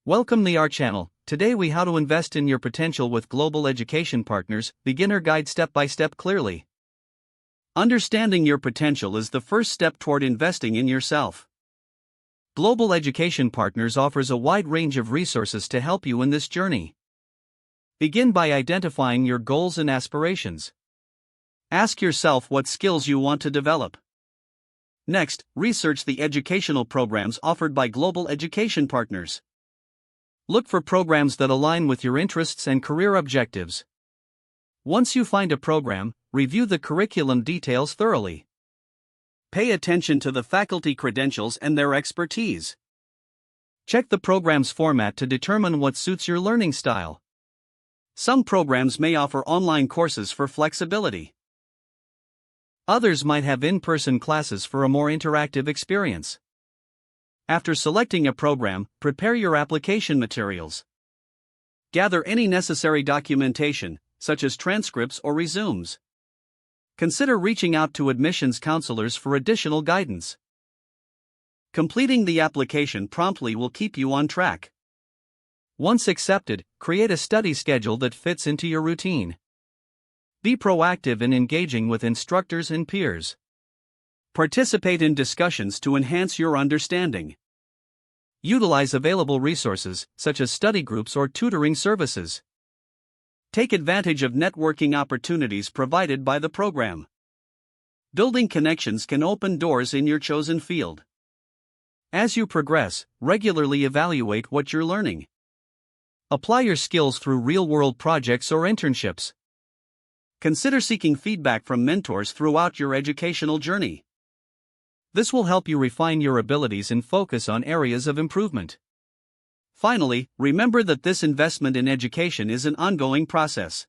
Welcome to our channel. Today we how to invest in your potential with global education partners, beginner guide step by step clearly. Understanding your potential is the first step toward investing in yourself. Global Education Partners offers a wide range of resources to help you in this journey. Begin by identifying your goals and aspirations. Ask yourself what skills you want to develop. Next, research the educational programs offered by Global Education Partners. Look for programs that align with your interests and career objectives. Once you find a program, review the curriculum details thoroughly. Pay attention to the faculty credentials and their expertise. Check the program's format to determine what suits your learning style. Some programs may offer online courses for flexibility. Others might have in-person classes for a more interactive experience. After selecting a program, prepare your application materials. Gather any necessary documentation, such as transcripts or resumes. Consider reaching out to admissions counselors for additional guidance. Completing the application promptly will keep you on track. Once accepted, create a study schedule that fits into your routine. Be proactive in engaging with instructors and peers. Participate in discussions to enhance your understanding. Utilize available resources, such as study groups or tutoring services. Take advantage of networking opportunities provided by the program. Building connections can open doors in your chosen field. As you progress, regularly evaluate what you're learning. Apply your skills through real-world projects or internships. Consider seeking feedback from mentors throughout your educational journey. This will help you refine your abilities and focus on areas of improvement. Finally, remember that this investment in education is an ongoing process.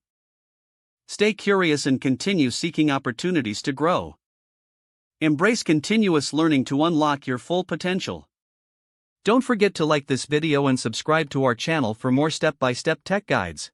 Stay curious and continue seeking opportunities to grow. Embrace continuous learning to unlock your full potential. Don't forget to like this video and subscribe to our channel for more step-by-step tech guides.